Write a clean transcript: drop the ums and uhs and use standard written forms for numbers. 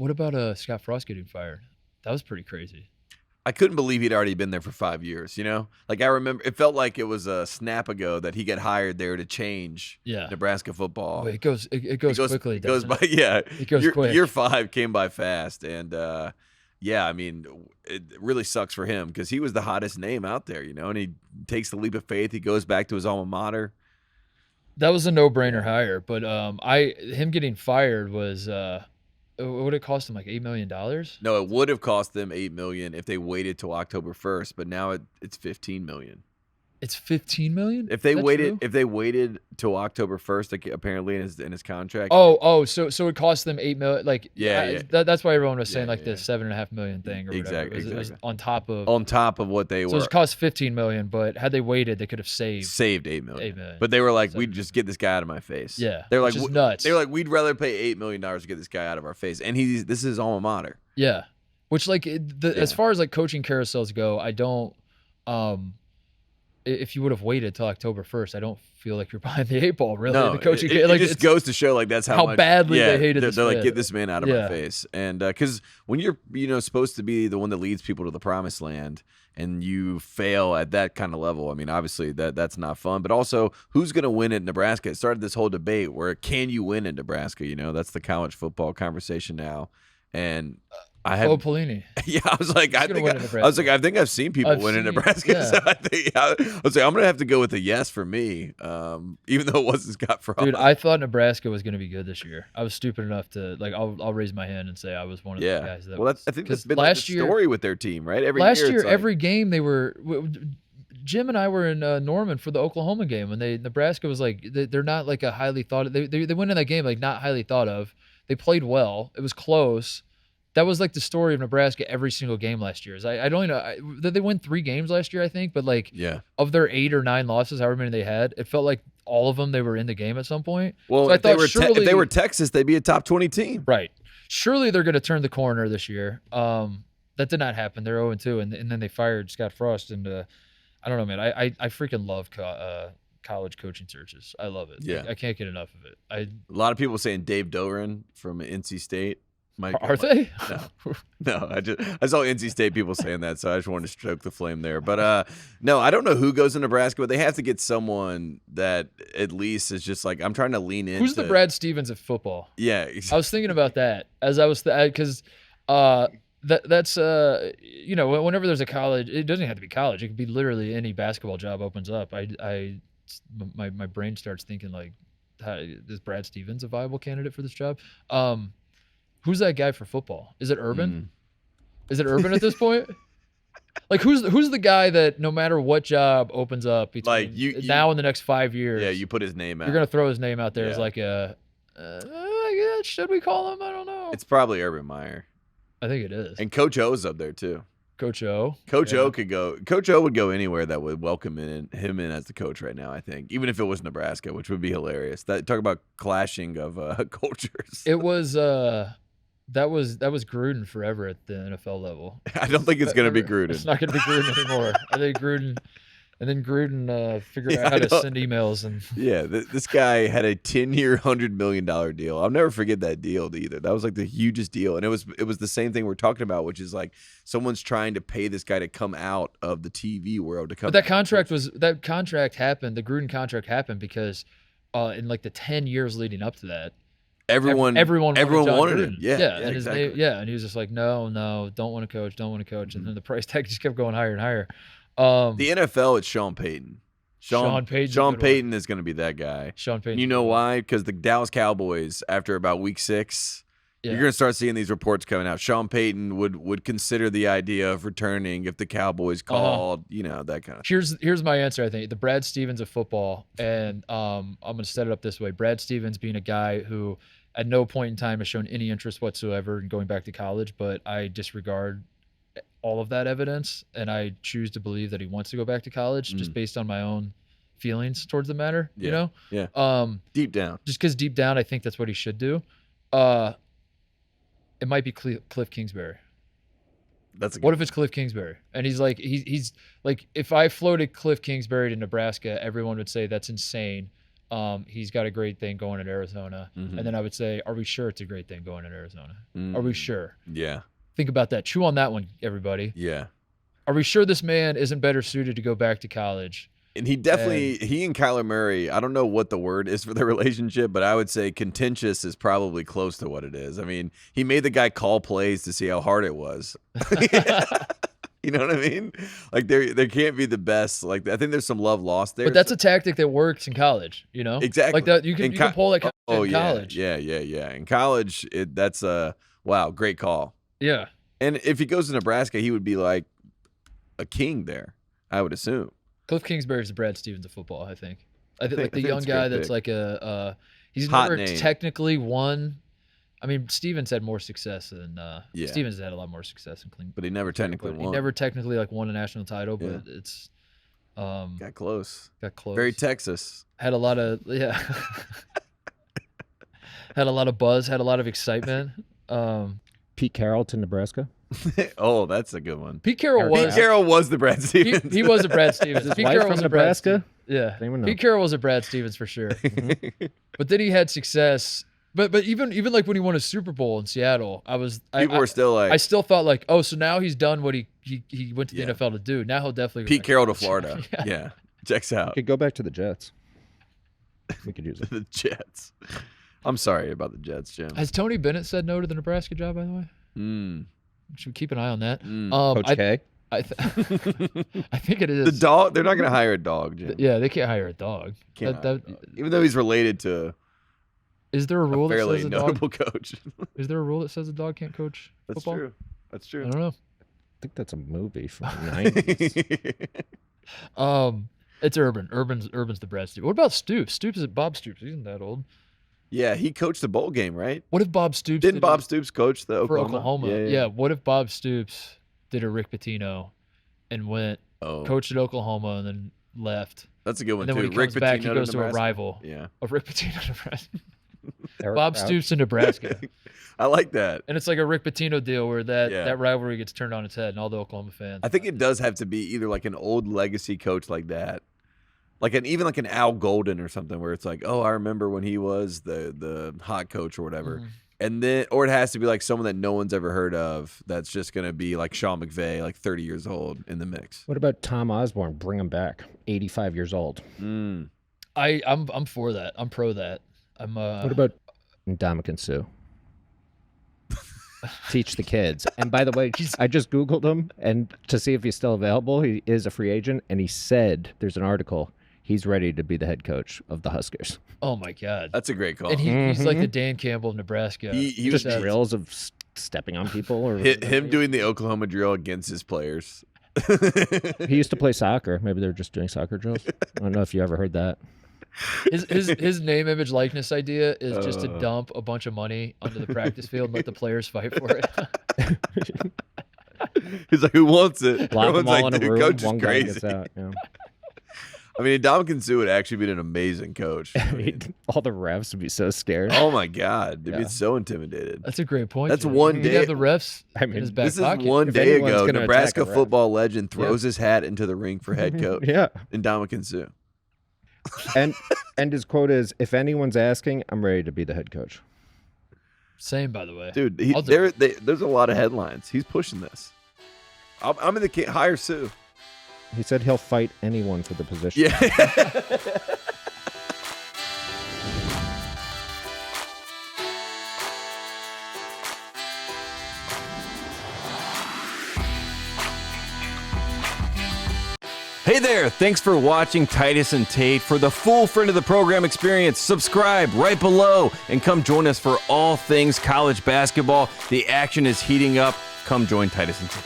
What about Scott Frost getting fired? That was pretty crazy. I couldn't believe he'd already been there for 5 years, you know? Like, I remember, it felt like it was a snap ago that he got hired there to change Nebraska football. It goes quickly. It goes by, It goes quick. Year 5 came by fast, and I mean, it really sucks for him because he was the hottest name out there, you know, and he takes the leap of faith. He goes back to his alma mater. That was a no-brainer hire, but him getting fired was would it cost him like $8 million? No, it would have cost them $8 million if they waited till October 1st, but now it's $15 million. It's $15 million? If they waited till October 1st, like, apparently in his contract. So it cost them $8 million. Like, that's why everyone was saying the $7.5 million thing or whatever. Exactly. It was on top of what they were. So it cost $15 million, but had they waited, they could have saved $8 million. But they were like, we'd just get this guy out of my face. Yeah, they're like, which is nuts. They were like, we'd rather pay $8 million to get this guy out of our face, and this is his alma mater. Yeah, which as far as like coaching carousels go, I don't. If you would have waited till October 1st, I don't feel like you're behind the 8 ball, really. No, the coaching, it just goes to show, like, that's how much, badly they hated this They're man. like, get this man out of my face. And because when you're, supposed to be the one that leads people to the promised land and you fail at that kind of level, I mean, obviously that's not fun. But also, who's going to win at Nebraska? It started this whole debate where can you win in Nebraska? That's the college football conversation now. And Pelini. Yeah, I was like, I think I've seen people win in Nebraska. Yeah. So I was like, I'm gonna have to go with a yes for me, even though it wasn't Scott Frost. Dude, I thought Nebraska was gonna be good this year. I was stupid enough to I'll raise my hand and say I was one of the guys that. Well, I think that's been last year, story with their team, right? Last year, every game they were. Jim and I were in Norman for the Oklahoma game when Nebraska was like they're not like a highly thought of. They went in that game like not highly thought of. They played well. It was close. That was like the story of Nebraska every single game last year. I don't know. Did they win 3 games last year, I think? But of their 8 or 9 losses, however many they had, it felt like all of them they were in the game at some point. Well, so if they were Texas, they'd be a top 20 team. Right. Surely they're going to turn the corner this year. That did not happen. They're 0-2, and then they fired Scott Frost. And I don't know, man. I freaking love college coaching searches. I love it. Yeah. I can't get enough of it. A lot of people saying Dave Doeren from NC State. Are they? No. I saw NC State people saying that, so I just wanted to stoke the flame there. But no, I don't know who goes to Nebraska, but they have to get someone that at least is just like, I'm trying to lean into. Who's the Brad Stevens of football? Yeah, I was thinking about that as I was because that's whenever there's a college, it doesn't have to be college. It could be literally any basketball job opens up. My brain starts thinking like, is Brad Stevens a viable candidate for this job? Who's that guy for football? Is it Urban? Is it Urban at this point? Like who's the guy that no matter what job opens up between now and the next 5 years? You put his name out. You're gonna throw his name out there as like should we call him? I don't know. It's probably Urban Meyer. I think it is. And Coach O's up there too. Coach O. O could go. Coach O would go anywhere that would welcome him in as the coach right now, I think. Even if it was Nebraska, which would be hilarious. Talk about clashing of cultures. It was that was Gruden forever at the NFL level. I don't think it's going to be Gruden. It's not going to be Gruden anymore. I think Gruden figured out how to send emails and. Yeah, this guy had a 10-year, $100 million deal. I'll never forget that deal either. That was like the hugest deal, and it was the same thing we're talking about, which is like someone's trying to pay this guy to come out of the TV world to come. But that contract happened. The Gruden contract happened because in like the 10 years leading up to that. Everyone wanted him. Yeah, exactly. And he was just like, no, don't want to coach, and then the price tag just kept going higher and higher. The NFL, it's Sean Payton. Sean Payton is going to be that guy. Sean Payton. You know why? Because the Dallas Cowboys, after about week 6, you're going to start seeing these reports coming out. Sean Payton would consider the idea of returning if the Cowboys called, that kind of thing. Here's my answer, I think. The Brad Stevens of football, and I'm going to set it up this way. Brad Stevens being a guy who at no point in time has shown any interest whatsoever in going back to college, but I disregard all of that evidence, and I choose to believe that he wants to go back to college just based on my own feelings towards the matter, you know? Yeah. Deep down. Just because deep down I think that's what he should do. It might be Cliff Kingsbury. What if it's Cliff Kingsbury? And he's like, if I floated Cliff Kingsbury to Nebraska, everyone would say that's insane. he's got a great thing going at Arizona. Mhm. And then I would say, are we sure it's a great thing going at Arizona? Are we sure? Yeah. Think about that. Chew on that one, everybody. Yeah. Are we sure this man isn't better suited to go back to college? And he definitely, he and Kyler Murray, I don't know what the word is for their relationship, but I would say contentious is probably close to what it is. I mean, he made the guy call plays to see how hard it was. You know what I mean? Like, there can't be the best. Like, I think there's some love lost there. But that's a tactic that works in college, you know? Exactly. Like that, you can pull that in college. Yeah. In college, that's a, wow, great call. Yeah. And if he goes to Nebraska, he would be like a king there, I would assume. Cliff Kingsbury's the Brad Stevens of football, I think. I think like the I think young it's a guy great that's pick. like he's Hot never name. technically won. I mean, Stevens had more success than Yeah. Stevens had a lot more success in Cleveland. But he never technically He won. never technically like won a national title, but Yeah. it's Got close. got close. Very Texas. Had a lot of had a lot of buzz, had a lot of excitement. Pete Carroll to Nebraska. Oh, that's a good one. Pete Carroll Pete was Pete Carroll was the Brad Stevens. he was a Brad Stevens. His Pete wife Carroll from was a Brad Nebraska? Yeah. Anyone know? Pete Carroll was a Brad Stevens for sure. But then he had success. But even like when he won a Super Bowl in Seattle, People were still like, I still thought like, oh, so now he's done what he went to the Yeah. NFL to do. Now he'll definitely go Pete back Carroll to college. Florida. Yeah. Checks out. Could go back to the Jets. We could use it. The Jets. I'm sorry about the Jets, Jim. Has Tony Bennett said no to the Nebraska job, by the way? Should we keep an eye on that? Coach K. I think it is. The dog, they're not going to hire a dog, Jim. Yeah, they can't hire a dog. Cannot. Even though he's related to Is there a rule a that fairly says a dog? notable coach. Is there a rule that says a dog can't coach That's football? true. That's I true. don't know. I think that's a movie from the 90s. It's Urban. Urban's the Brad Stevens. What about Stoops? Bob Stoops. He isn't that old. Yeah, he coached the bowl game, right? What if Bob Stoops Didn't did Bob Stoops coach the for Oklahoma? Oklahoma? Yeah. What if Bob Stoops did a Rick Pitino and went Oh, coached at Oklahoma and then left? that's a good one And then too. when he Rick comes back, he Pitino goes to a Nebraska. rival Yeah, of Rick Pitino, Nebraska. Eric Bob Crouch. Stoops in Nebraska. I like that. And it's like a Rick Pitino deal where Yeah. that rivalry gets turned on its head and all the Oklahoma fans. I think it does have to be either like an old legacy coach like that, like even like an Al Golden or something, where it's like, oh, I remember when he was the hot coach or whatever, and then or it has to be like someone that no one's ever heard of that's just gonna be like Sean McVay, like 30 years old in the mix. What about Tom Osborne? Bring him back. 85 years old. I'm for that. I'm pro that. What about Ndamukong Suh? Teach the kids. And by the way, I just Googled him and to see if he's still available. He is a free agent, and he said there's an article. He's ready to be the head coach of the Huskers. Oh my God. That's a great call. And he's like the Dan Campbell of Nebraska. He Just was drills of stepping on people. Or him doing the Oklahoma drill against his players. He used to play soccer. Maybe they're just doing soccer drills. I don't know if you ever heard that. His name, image, likeness idea is just to dump a bunch of money onto the practice field and let the players fight for it. He's like, who wants it? Lock Everyone's them all like, in a dude, room. coach is One guy crazy. gets out. Yeah. I mean, Ndamukong Suh would actually be an amazing coach. I mean, All the refs would be so scared. oh my God, they'd Yeah. be so intimidated. That's a great point. That's Jim. one He'd day- have the refs I in mean, his back This is pocket. one If day anyone's ago. gonna Nebraska attack a ref. football legend throws his hat into the ring for head coach. Yeah. Ndamukong Suh. And his quote is, "If anyone's asking, I'm ready to be the head coach." Same, by the way. Dude, I'll do there's a lot of headlines. He's pushing this. I'm in the hire Sue. He said he'll fight anyone for the position. Yeah. Hey there, thanks for watching Titus and Tate. For the full friend of the program experience, subscribe right below and come join us for all things college basketball. The action is heating up. Come join Titus and Tate.